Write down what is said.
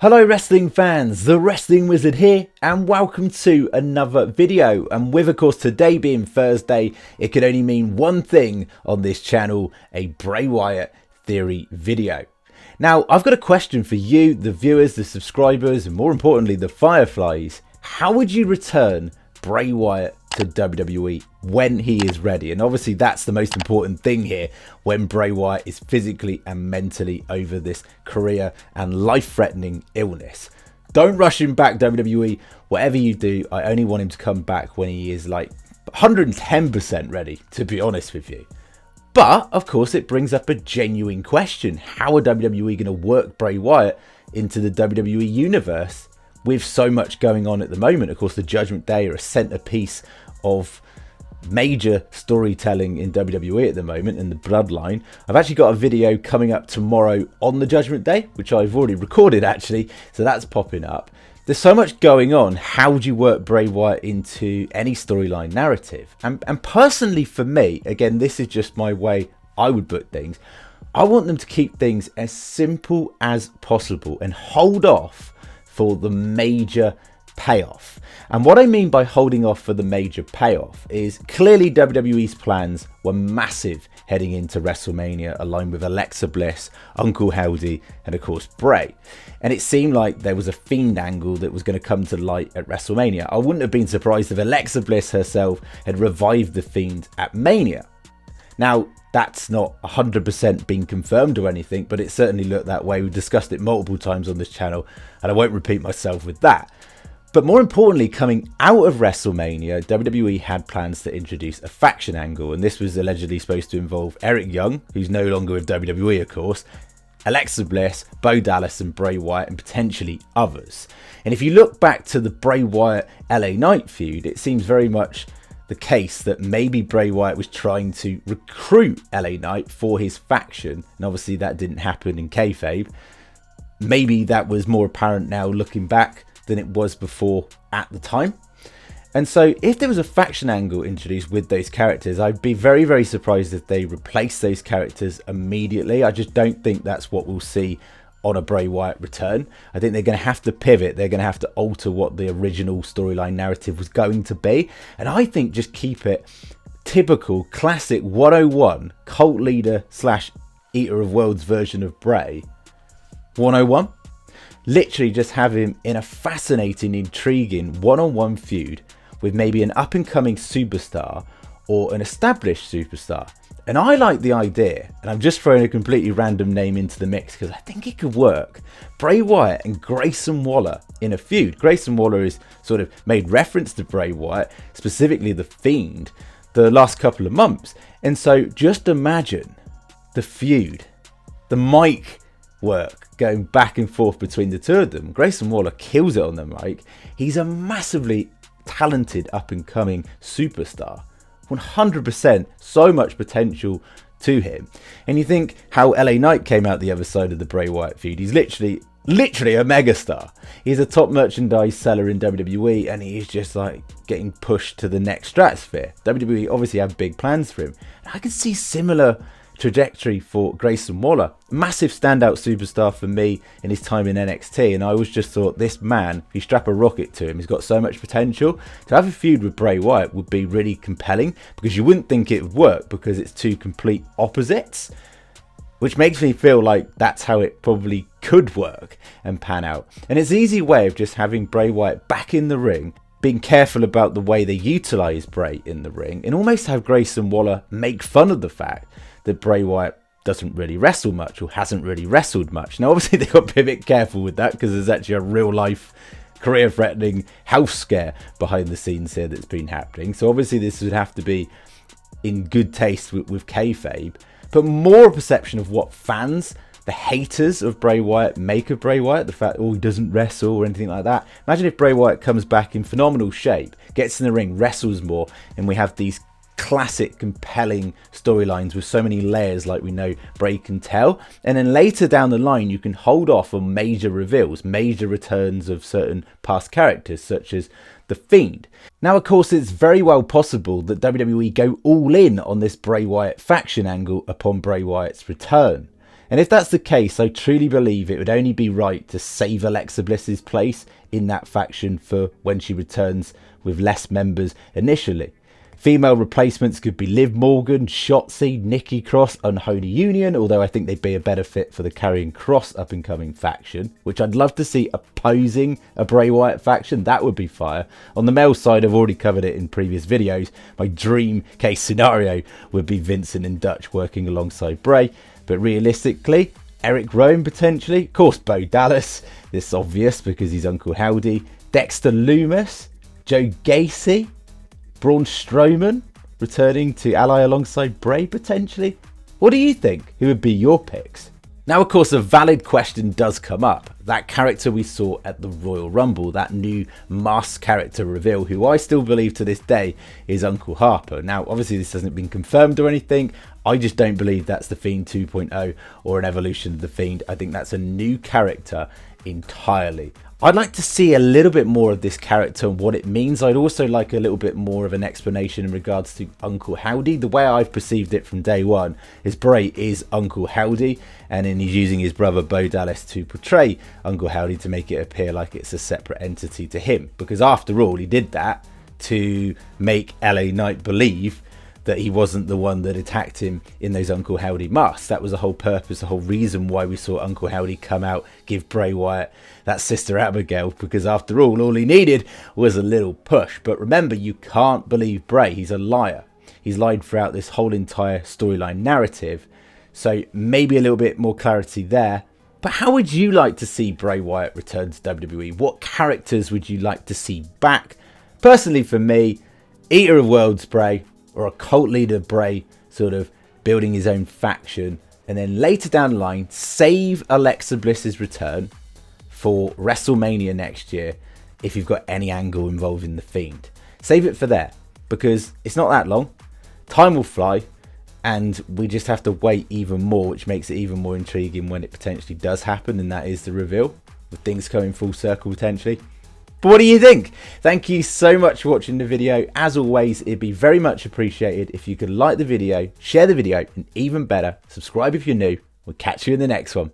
Hello wrestling fans, the Wrestling Wizard here and welcome to another video. And with of course today being Thursday, it could only mean one thing on this channel, a Bray Wyatt theory video. Now I've got a question for you, the viewers, the subscribers and more importantly the Fireflies. How would you return Bray Wyatt to WWE when he is ready? And obviously that's the most important thing here, when Bray Wyatt is physically and mentally over this career and life-threatening illness. Don't rush him back, WWE. Whatever you do, I only want him to come back when he is like 110% ready, to be honest with you. But of course it brings up a genuine question. How are WWE going to work Bray Wyatt into the WWE universe with so much going on at the moment? Of course, the Judgment Day are a centerpiece of major storytelling in WWE at the moment, and the Bloodline. I've actually got a video coming up tomorrow on the Judgment Day, which I've already recorded actually, so that's popping up. There's so much going on. How would you work Bray Wyatt into any storyline narrative? And personally for me, again, this is just my way I would book things. I want them to keep things as simple as possible and hold off for the major payoff. And what I mean by holding off for the major payoff is clearly WWE's plans were massive heading into WrestleMania, aligned with Alexa Bliss, Uncle Howdy, and of course Bray. And it seemed like there was a Fiend angle that was going to come to light at WrestleMania. I wouldn't have been surprised if Alexa Bliss herself had revived the Fiend at Mania. Now, that's not 100% been confirmed or anything, but it certainly looked that way. We've discussed it multiple times on this channel, and I won't repeat myself with that. But more importantly, coming out of WrestleMania, WWE had plans to introduce a faction angle, and this was allegedly supposed to involve Eric Young, who's no longer with WWE, of course, Alexa Bliss, Bo Dallas, and Bray Wyatt, and potentially others. And if you look back to the Bray Wyatt LA Knight feud, it seems very much the case that maybe Bray Wyatt was trying to recruit LA Knight for his faction, and obviously that didn't happen in kayfabe. Maybe that was more apparent now looking back than it was before at the time. And so if there was a faction angle introduced with those characters, I'd be very, very surprised if they replace those characters immediately. I just don't think that's what we'll see on a Bray Wyatt return. I think they're going to have to pivot. They're going to have to alter what the original storyline narrative was going to be. And I think just keep it typical, classic 101 cult leader / eater of worlds version of Bray 101. Literally just have him in a fascinating, intriguing one-on-one feud with maybe an up-and-coming superstar or an established superstar. And I like the idea, and I'm just throwing a completely random name into the mix because I think it could work. Bray Wyatt and Grayson Waller in a feud. Grayson Waller has sort of made reference to Bray Wyatt, specifically the Fiend, the last couple of months. And so just imagine the feud, the mic work going back and forth between the two of them. Grayson Waller kills it on the mic. He's a massively talented up-and-coming superstar. 100%, so much potential to him. And you think how LA Knight came out the other side of the Bray Wyatt feud. He's literally a megastar. He's a top merchandise seller in WWE, and he is just like getting pushed to the next stratosphere. WWE obviously have big plans for him. And I can see similar trajectory for Grayson Waller. Massive standout superstar for me in his time in NXT, and I always just thought this man, if you strap a rocket to him, he's got so much potential. To have a feud with Bray Wyatt would be really compelling, because you wouldn't think it would work because it's two complete opposites, which makes me feel like that's how it probably could work and pan out. And it's an easy way of just having Bray Wyatt back in the ring, being careful about the way they utilize Bray in the ring, and almost have Grayson Waller make fun of the fact that Bray Wyatt doesn't really wrestle much or hasn't really wrestled much. Now obviously they've got to be a bit careful with that because there's actually a real life career threatening health scare behind the scenes here that's been happening. So obviously this would have to be in good taste with kayfabe, but more a perception of what fans, the haters of Bray Wyatt, make of Bray Wyatt. The fact, oh, he doesn't wrestle or anything like that. Imagine if Bray Wyatt comes back in phenomenal shape, gets in the ring, wrestles more, and we have these classic compelling storylines with so many layers like we know Bray can tell. And then later down the line you can hold off on major reveals, major returns of certain past characters such as the Fiend. Now of course it's very well possible that WWE go all in on this Bray Wyatt faction angle upon Bray Wyatt's return. And if that's the case, I truly believe it would only be right to save Alexa Bliss's place in that faction for when she returns with less members initially. Female replacements could be Liv Morgan, Shotzi, Nikki Cross, Unholy Union, although I think they'd be a better fit for the Karrion Kross up-and-coming faction, which I'd love to see opposing a Bray Wyatt faction. That would be fire. On the male side, I've already covered it in previous videos. My dream case scenario would be Vincent and Dutch working alongside Bray, but realistically, Eric Rowan potentially, of course Bo Dallas, this is obvious because he's Uncle Howdy, Dexter Lumis, Joe Gacy, Braun Strowman returning to ally alongside Bray potentially. What do you think? Who would be your picks? Now, of course, a valid question does come up. That character we saw at the Royal Rumble, that new masked character reveal, who I still believe to this day is Uncle Harper. Now, obviously, this hasn't been confirmed or anything. I just don't believe that's the Fiend 2.0 or an evolution of the Fiend. I think that's a new character entirely. I'd like to see a little bit more of this character and what it means. I'd also like a little bit more of an explanation in regards to Uncle Howdy. The way I've perceived it from day one is Bray is Uncle Howdy, and then he's using his brother Bo Dallas to portray Uncle Howdy to make it appear like it's a separate entity to him. Because after all, he did that to make LA Knight believe that he wasn't the one that attacked him in those Uncle Howdy masks. That was the whole purpose, the whole reason why we saw Uncle Howdy come out, give Bray Wyatt that Sister Abigail, because after all he needed was a little push. But remember, you can't believe Bray. He's a liar. He's lied throughout this whole entire storyline narrative. So maybe a little bit more clarity there. But how would you like to see Bray Wyatt return to WWE? What characters would you like to see back? Personally, for me, Eater of Worlds Bray, or a cult leader Bray sort of building his own faction, and then later down the line save Alexa Bliss's return for WrestleMania next year if you've got any angle involving the Fiend. Save it for there, because it's not that long, time will fly, and we just have to wait even more, which makes it even more intriguing when it potentially does happen, and that is the reveal, with things coming full circle potentially. But what do you think? Thank you so much for watching the video. As always, it'd be very much appreciated if you could like the video, share the video, and even better, subscribe if you're new. We'll catch you in the next one.